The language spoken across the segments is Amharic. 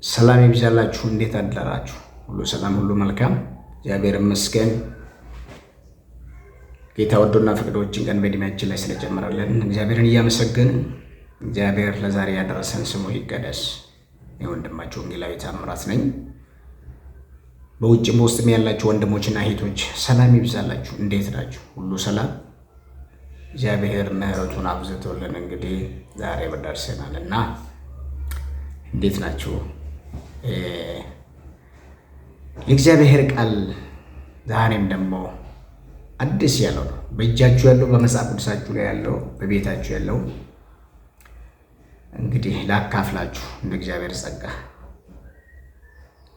ሰላም ይብዛላችሁ። እንዴት አደራችሁ? ሁሉ ሰላም፣ ሁሉ መልካም፣ እግዚአብሔር ይመስገን። ጌታ ወዶና ፈቅዶችን ቀን በእድሜያችን ላይ ስለጨመረልን እግዚአብሔርን እያመሰገንን እግዚአብሔር ለዛሬ ያደረሰን ስሙ ይቀደስ። የወንድማችሁ ወንጌላዊ ታምራት ነኝ። በውጭም በውስጥም ያላችሁ ወንድሞችና እህቶች ሰላም ይብዛላችሁ። እንዴት ናችሁ? ሁሉ ሰላም። እግዚአብሔር ምሕረቱን አብዝቶልን እንግዲህ ዛሬ በደርሰናልና እንዴት ናችሁ? የእግዚአብሔር ቃል ዛሬም ደግሞ አዲስ ያለው ነው። በእጃችሁ ያለው፣ በመጽሐፍ ቅዱሳችሁ ላይ ያለው፣ በቤታችሁ ያለው እንግዲህ ላካፍላችሁ እንደ እግዚአብሔር ጸጋ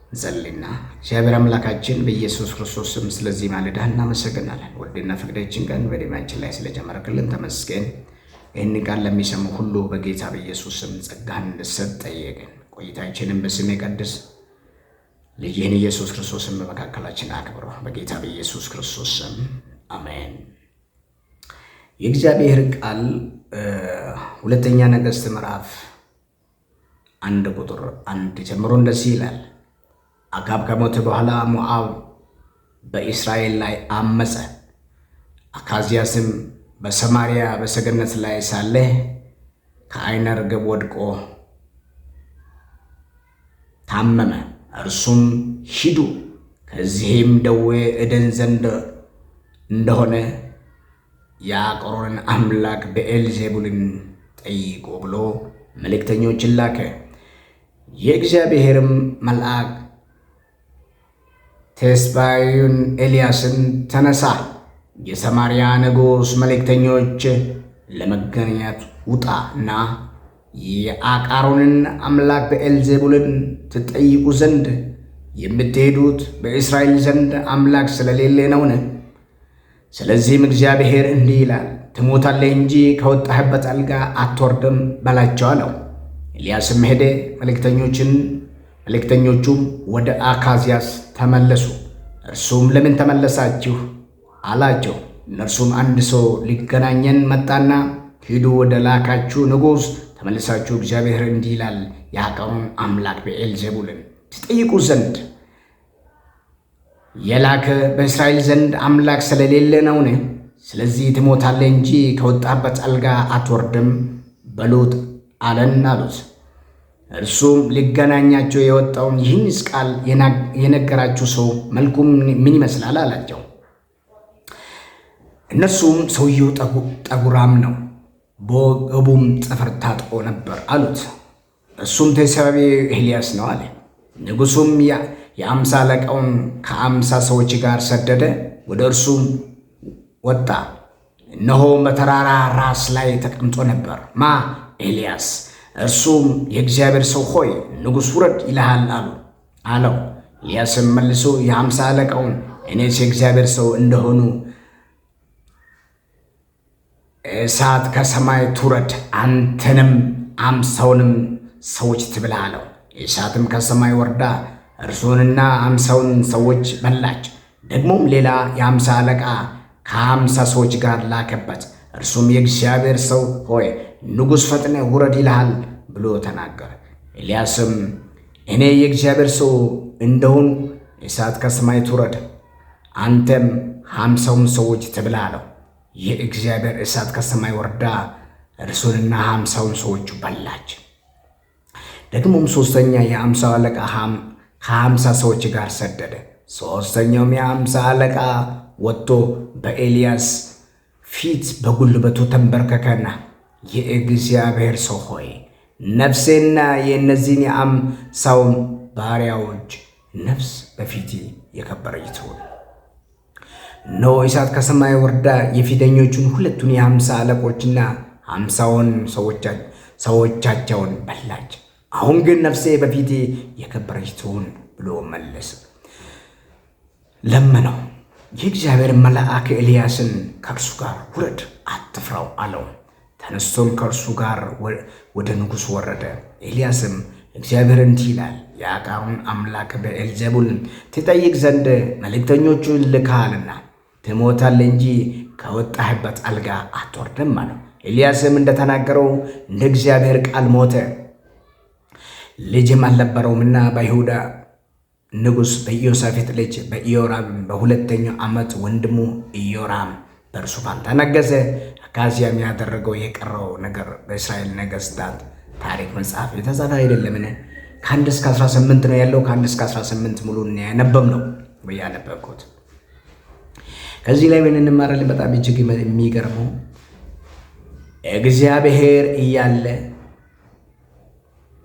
እንጸልይና እግዚአብሔር አምላካችን በኢየሱስ ክርስቶስ ስም ስለዚህ ማለዳ እናመሰግናለን። ወደና ፈቅደችን ቀን በእድሜያችን ላይ ስለጨመረክልን ተመስገን። ይህን ቃል ለሚሰሙ ሁሉ በጌታ በኢየሱስ ስም ጸጋህን እንድትሰጥ ጠየቅን። ቆይታችንን በስም ቀድስ። ልጅህን ኢየሱስ ክርስቶስን በመካከላችን አክብሮ በጌታ በኢየሱስ ክርስቶስ ስም አሜን። የእግዚአብሔር ቃል ሁለተኛ ነገሥት ምዕራፍ 1 ቁጥር 1 ጀምሮ እንደዚህ ይላል። አካብ ከሞተ በኋላ ሞዓብ በእስራኤል ላይ አመፀ። አካዝያስም በሰማርያ በሰገነት ላይ ሳለ ከዓይነ ርግብ ወድቆ ታመመ። እርሱም ሂዱ ከዚህም ደዌ እድን ዘንድ እንደሆነ የአቆሮንን አምላክ ብዔልዜቡልን ጠይቁ ብሎ መልእክተኞችን ላከ። የእግዚአብሔርም መልአክ ቴስባዩን ኤልያስን ተነሳ፣ የሰማርያ ንጉሥ መልእክተኞች ለመገናኘት ውጣ እና የአቃሮንን አምላክ ብዔልዜቡልን ትጠይቁ ዘንድ የምትሄዱት በእስራኤል ዘንድ አምላክ ስለሌለ ነውን? ስለዚህም እግዚአብሔር እንዲህ ይላል፣ ትሞታለህ እንጂ ከወጣህበት አልጋ አትወርድም በላቸው አለው። ኤልያስም ሄደ። መልእክተኞቹም ወደ አካዝያስ ተመለሱ። እርሱም ለምን ተመለሳችሁ አላቸው። እነርሱም አንድ ሰው ሊገናኘን መጣና ሂዱ ወደ ላካችሁ ንጉሥ ተመልሳችሁ እግዚአብሔር እንዲህ ይላል የአቃሮንን አምላክ ብዔልዜቡልን ትጠይቁ ዘንድ የላከ በእስራኤል ዘንድ አምላክ ስለሌለ ነውን? ስለዚህ ትሞታለህ እንጂ ከወጣበት አልጋ አትወርድም በሉት አለን አሉት። እርሱም ሊገናኛቸው የወጣውን ይህንስ ቃል የነገራችሁ ሰው መልኩም ምን ይመስላል አላቸው። እነርሱም ሰውየው ጠጉራም ነው፣ በወገቡም ጠፍር ታጥቆ ነበር አሉት። እርሱም ቴስብያዊው ኤልያስ ነው አለ። ንጉሡም የአምሳ አለቃውን ከ50 ሰዎች ጋር ሰደደ። ወደ እርሱም ወጣ፣ እነሆ በተራራ ራስ ላይ ተቀምጦ ነበር። ማ ኤልያስ። እርሱም የእግዚአብሔር ሰው ሆይ ንጉሥ ውረድ ይልሃል አለው። ኤልያስም መልሶ የ50 አለቃውን እኔስ የእግዚአብሔር ሰው እንደሆኑ እሳት ከሰማይ ትውረድ፣ አንተንም 50ውንም ሰዎች ትብላ አለው። እሳትም ከሰማይ ወርዳ እርሱንና 50ውን ሰዎች በላች። ደግሞም ሌላ የ50 አለቃ ከ50 ሰዎች ጋር ላከበት። እርሱም የእግዚአብሔር ሰው ሆይ ንጉሥ ፈጥነ ውረድ ይልሃል ብሎ ተናገረ። ኤልያስም እኔ የእግዚአብሔር ሰው እንደሆን እሳት ከሰማይ ትውረድ፣ አንተም 50ውን ሰዎች ትብላ አለው። የእግዚአብሔር እሳት ከሰማይ ወርዳ እርሱንና 50ውን ሰዎቹ በላች። ደግሞም ሦስተኛ የ50 አለቃ ከ50 ሰዎች ጋር ሰደደ። ሦስተኛውም የ50 አለቃ ወጥቶ በኤልያስ ፊት በጉልበቱ ተንበረከከና የእግዚአብሔር ሰው ሆይ ነፍሴና የእነዚህን የ50 ባሪያዎች ነፍስ በፊቴ የከበረች ትሁን። እነሆ እሳት ከሰማይ ወርዳ የፊተኞቹን ሁለቱን የ50 አለቆችና 50ውን ሰዎቻቸውን በላች። አሁን ግን ነፍሴ በፊቴ የከበረች ትሁን ብሎ መለሰ። ለመነው። የእግዚአብሔር መልአክ ኤልያስን ከእርሱ ጋር ውረድ፣ አትፍራው አለው። ተነስቶም ከእርሱ ጋር ወደ ንጉሥ ወረደ። ኤልያስም እግዚአብሔር እንዲህ ይላል የአቃሮን አምላክ ብዔልዜቡልን ትጠይቅ ዘንድ መልእክተኞቹን ልከሃልና ትሞታለህ እንጂ ከወጣህበት አልጋ አትወርድም አለው። ኤልያስም እንደተናገረው እንደ እግዚአብሔር ቃል ሞተ። ልጅም አልነበረውምና በይሁዳ ንጉሥ በኢዮሳፍጥ ልጅ በኢዮራም በሁለተኛው ዓመት ወንድሙ ኢዮራም በእርሱ ፋንታ ነገሠ። አካዝያም ያደረገው የቀረው ነገር በእስራኤል ነገሥታት ታሪክ መጽሐፍ የተጻፈ አይደለምን? ከ1 እስከ 18 ነው ያለው። ከ1 እስከ 18 ሙሉ ያነበብ ነው ያነበብኩት። ከዚህ ላይ ምን እንማራለን? በጣም እጅግ የሚገርመው እግዚአብሔር እያለ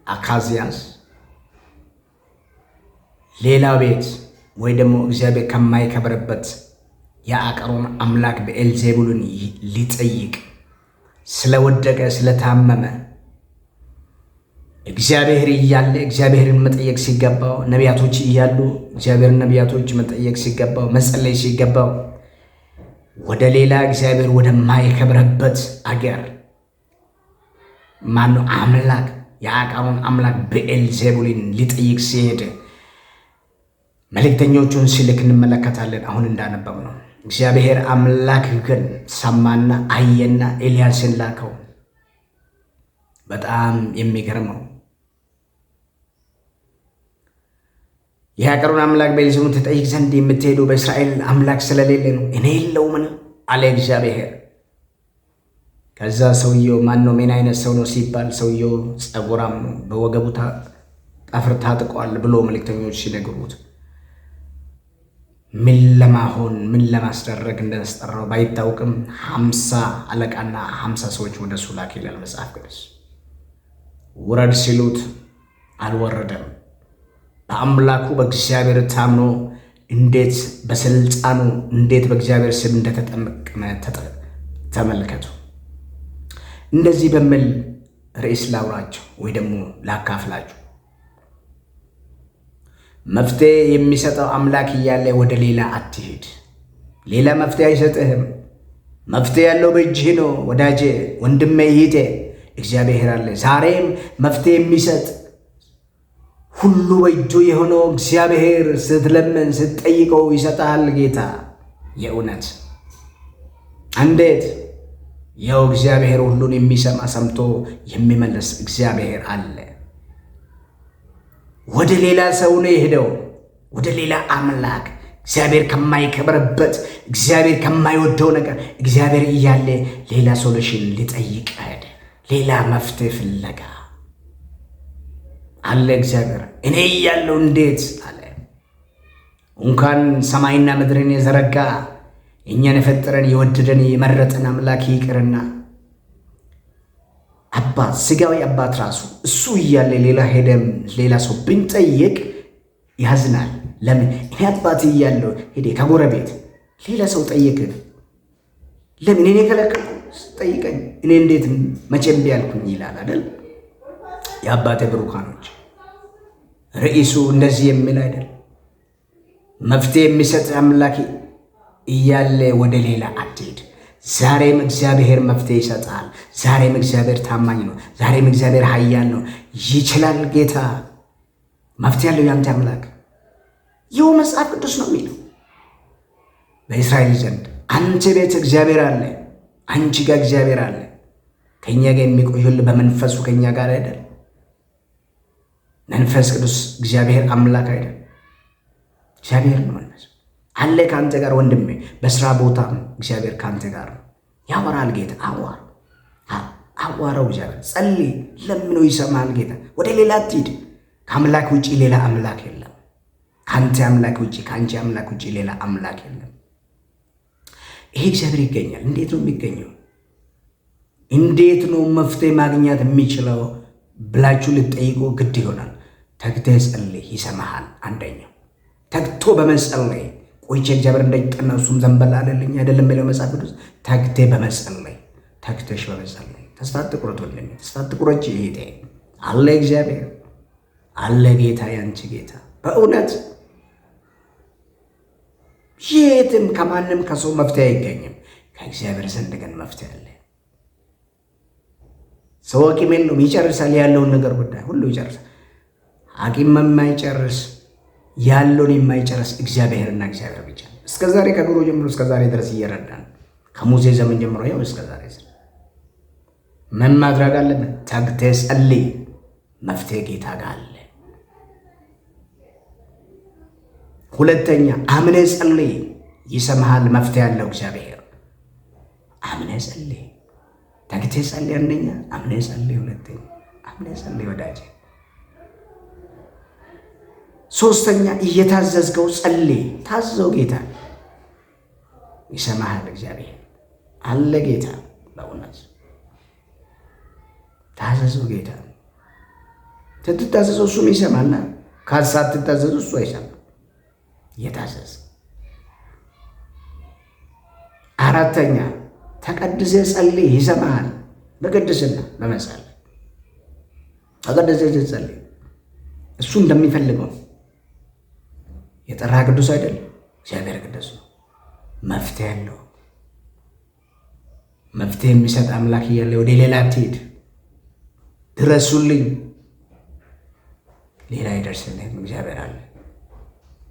አካዝያስ ሌላ ቤት ወይ ደግሞ እግዚአብሔር ከማይከብርበት የአቃሮን አምላክ ብዔልዜቡልን ሊጠይቅ ስለወደቀ ስለታመመ እግዚአብሔር እያለ እግዚአብሔርን መጠየቅ ሲገባው፣ ነቢያቶች እያሉ እግዚአብሔርን ነቢያቶች መጠየቅ ሲገባው፣ መጸለይ ሲገባው ወደ ሌላ እግዚአብሔር ወደማይከብርበት አገር ማነው አምላክ የአቃሮን አምላክ ብዔልዜቡልን ሊጠይቅ ሲሄድ መልእክተኞቹን ሲልክ እንመለከታለን። አሁን እንዳነበብ ነው። እግዚአብሔር አምላክ ግን ሰማና አየና ኤልያስን ላከው። በጣም የሚገርመው የአቃሮን አምላክ ብዔልዜቡልን ትጠይቅ ዘንድ የምትሄዱ በእስራኤል አምላክ ስለሌለ ነው፣ እኔ የለውምን አለ እግዚአብሔር። ከዛ ሰውየው ማነው? ምን አይነት ሰው ነው ሲባል ሰውየው ጸጉራም ነው፣ በወገቡ ጠፍር ታጥቋል ብሎ መልእክተኞች ሲነግሩት ምን ለማሆን ምን ለማስደረግ እንደተጠራው ባይታወቅም 50 አለቃና 50 ሰዎች ወደ እሱ ላክ ይላል መጽሐፍ ቅዱስ። ውረድ ሲሉት አልወረደም። በአምላኩ በእግዚአብሔር ታምኖ እንዴት በስልጣኑ እንዴት በእግዚአብሔር ስም እንደተጠመቀመ ተመልከቱ። እንደዚህ በሚል ርዕስ ላውራቸው ወይ ደግሞ ላካፍላችሁ። መፍትሄ የሚሰጠው አምላክ እያለ ወደ ሌላ አትሄድ። ሌላ መፍትሄ አይሰጥህም። መፍትሄ ያለው በእጅህ ነው ወዳጄ፣ ወንድሜ፣ እህቴ። እግዚአብሔር አለ። ዛሬም መፍትሄ የሚሰጥ ሁሉ በእጁ የሆነው እግዚአብሔር ስትለምን ስትጠይቀው ይሰጣል ጌታ። የእውነት እንዴት? ያው እግዚአብሔር ሁሉን የሚሰማ ሰምቶ የሚመልስ እግዚአብሔር አለ። ወደ ሌላ ሰው ነው የሄደው፣ ወደ ሌላ አምላክ፣ እግዚአብሔር ከማይከብርበት እግዚአብሔር ከማይወደው ነገር እግዚአብሔር እያለ ሌላ ሶሉሽን ሊጠይቅ ሄደ። ሌላ መፍትሄ ፍለጋ አለ። እግዚአብሔር እኔ እያለሁ እንዴት አለ። እንኳን ሰማይና ምድርን የዘረጋ እኛን የፈጠረን የወደደን የመረጠን አምላክ ይቅርና አባት ስጋዊ አባት ራሱ እሱ እያለ ሌላ ሄደም ሌላ ሰው ብንጠይቅ ያዝናል። ለምን? እኔ አባት እያለሁ ሄደ ከጎረቤት ሌላ ሰው ጠየቅን። ለምን እኔ ከለከልኩ? ጠይቀኝ እኔ እንዴት መቼም ቢያልኩኝ ይላል አይደል? የአባቴ ብሩካኖች ርዕሱ እንደዚህ የሚል አይደል? መፍትሄ የሚሰጥ አምላክ እያለ ወደ ሌላ አትሄድ። ዛሬም እግዚአብሔር መፍትሄ ይሰጣል። ዛሬም እግዚአብሔር ታማኝ ነው። ዛሬም እግዚአብሔር ኃያል ነው። ይችላል ጌታ። መፍትሄ ያለው ያንተ አምላክ ይኸው መጽሐፍ ቅዱስ ነው የሚለው በእስራኤል ዘንድ አንተ ቤት እግዚአብሔር አለ፣ አንቺ ጋር እግዚአብሔር አለ። ከእኛ ጋር የሚቆዩል በመንፈሱ ከእኛ ጋር አይደል? መንፈስ ቅዱስ እግዚአብሔር አምላክ አይደል? እግዚአብሔር ነው መንፈስ አለ ከአንተ ጋር ወንድሜ። በስራ ቦታም እግዚአብሔር ከአንተ ጋር ነው። ያወራል ጌታ። አዋራው እግዚአብሔር። ጸልይ፣ ለምነው ይሰማል ጌታ። ወደ ሌላ አትሂድ። ከአምላክ ውጪ ሌላ አምላክ የለም። ከአንተ አምላክ ውጪ ከአንቺ አምላክ ውጪ ሌላ አምላክ የለም። ይሄ እግዚአብሔር ይገኛል። እንዴት ነው የሚገኘው? እንዴት ነው መፍትሄ ማግኘት የሚችለው ብላችሁ ልትጠይቁ ግድ ይሆናል። ተግተህ ጸልይ፣ ይሰማሃል። አንደኛው ተግቶ በመጸለይ ቆይቼ እግዚአብሔር እንደጠና እሱም ዘንበል አለልኝ አይደለም የሚለው መጽሐፍ ቅዱስ። ተግተህ በመጸለይ ተግተሽ በመጸለይ ተስፋ አትቁረጥ ወንድሜ፣ ተስፋ አትቁረጭ እህቴ። አለ እግዚአብሔር አለ ጌታ፣ ያንቺ ጌታ በእውነት የትም ከማንም ከሰው መፍትሄ አይገኝም። ከእግዚአብሔር ዘንድ ግን መፍትሄ አለ። ሰው ሐኪም የለውም፣ ይጨርሳል ያለውን ነገር ጉዳይ ሁሉ ይጨርሳል። ሐኪም የማይጨርስ ያለውን የማይጨርስ እግዚአብሔርና እግዚአብሔር ብቻ። እስከዛሬ ከድሮ ጀምሮ እስከዛሬ ድረስ እየረዳን ከሙሴ ዘመን ጀምሮ ያው እስከዛሬ ምን ማድረግ አለብን? ተግተህ ጸልይ። መፍትሄ ጌታ ጋር አለ። ሁለተኛ አምነህ ጸልይ፣ ይሰማሃል። መፍትሄ ያለው እግዚአብሔር። አምነህ ጸልይ፣ ተግተህ ጸልይ። አንደኛ አምነህ ጸልይ፣ ሁለተኛ አምነህ ጸልይ ወዳጄ። ሶስተኛ እየታዘዝከው ጸልይ። ታዘው ጌታ ይሰማሃል። እግዚአብሔር አለ። ጌታ በእውነት ታዘዘው ጌታ። ስትታዘዘው እሱም ይሰማና ሳትታዘዙ እሱ አይሰማም። እየታዘዝ። አራተኛ ተቀድሰህ ጸልይ፣ ይሰማሃል። በቅድስና በመጸለይ ተቀድሰህ ጸልይ። እሱ እንደሚፈልገው የጠራ ቅዱስ አይደለም፣ እግዚአብሔር ቅዱስ ነው። መፍትሄ ያለው መፍትሄ የሚሰጥ አምላክ እያለ ወደ ሌላ አትሄድ። ድረሱልኝ፣ ሌላ ይደርስልህም እግዚአብሔር አለ።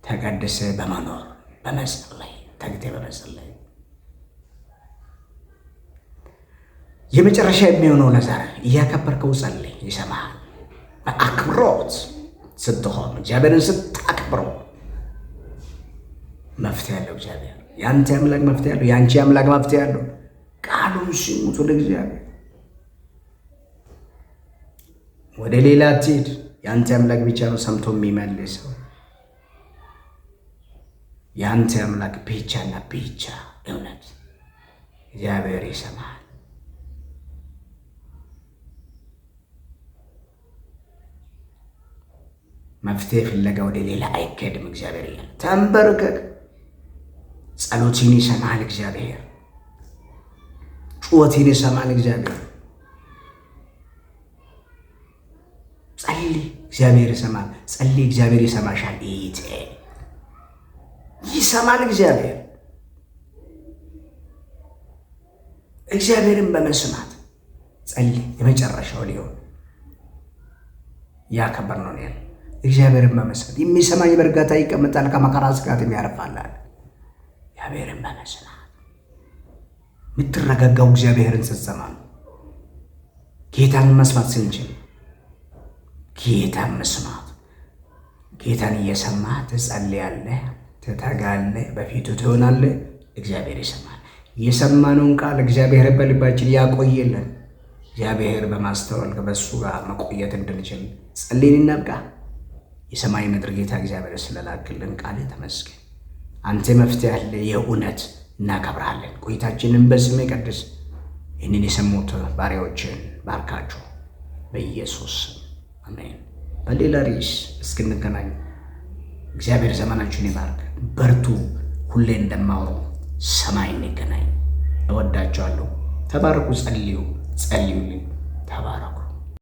ተቀድሰህ በመኖር በመጸለይ ተግተህ በመጸለይ የመጨረሻ የሚሆነው ለዛሬ እያከበርከው ጸልይ፣ ይሰማሃል። በአክብሮት ስትሆን እግዚአብሔርን ስታክብረው መፍትሄ ያለው እግዚአብሔር። የአንተ አምላክ መፍትሄ ያለው፣ የአንቺ አምላክ መፍትሄ ያለው። ቃሉን ስሙት ወደ እግዚአብሔር። ወደ ሌላ አትሂድ። የአንተ አምላክ ብቻ ነው ሰምቶ የሚመልሰው። የአንተ አምላክ ብቻና ብቻ እውነት እግዚአብሔር ይሰማሃል። መፍትሄ ፍለጋ ወደ ሌላ አይከድም እግዚአብሔር እያለ ተንበርከክ። ጸሎትን ይሰማል እግዚአብሔር። ጩኸትን ይሰማል እግዚአብሔር። ጸልይ፣ እግዚአብሔር ይሰማል። ጸልይ፣ እግዚአብሔር ይሰማሻል። ይሰማል እግዚአብሔር። እግዚአብሔርን በመስማት ጸልይ። የመጨረሻው ሊሆን ያከበር ነው ያለ እግዚአብሔርን በመስማት የሚሰማኝ በእርጋታ ይቀመጣል፣ ከመከራ ስጋትም ያርፋል። እግዚአብሔርን በመስማት የምትረጋጋው እግዚአብሔርን ስትሰማ ነው። ጌታን መስማት ስንችል ጌታን መስማት፣ ጌታን እየሰማህ ትጸልያለህ፣ ትተጋለህ፣ በፊቱ ትሆናለህ። እግዚአብሔር ይሰማል። የሰማነውን ቃል እግዚአብሔር በልባችን ያቆየልን። እግዚአብሔር በማስተዋል በእሱ ጋር መቆየት እንድንችል ጸልይን እናብቃ። የሰማይ ምድር ጌታ እግዚአብሔር ስለላክልን ቃል ተመስገን። አንተ መፍትሄ ያለ የእውነት እናከብራለን። ቆይታችንን በስም ቀድስ። ይህንን የሰሙት ባሪያዎችን ባርካችሁ በኢየሱስ አሜን። በሌላ ርዕስ እስክንገናኝ እግዚአብሔር ዘመናችሁን ይባርክ። በርቱ። ሁሌ እንደማወራው ሰማይ እንገናኝ። እወዳችኋለሁ። ተባረኩ። ጸልዩልኝ። ተባረኩ።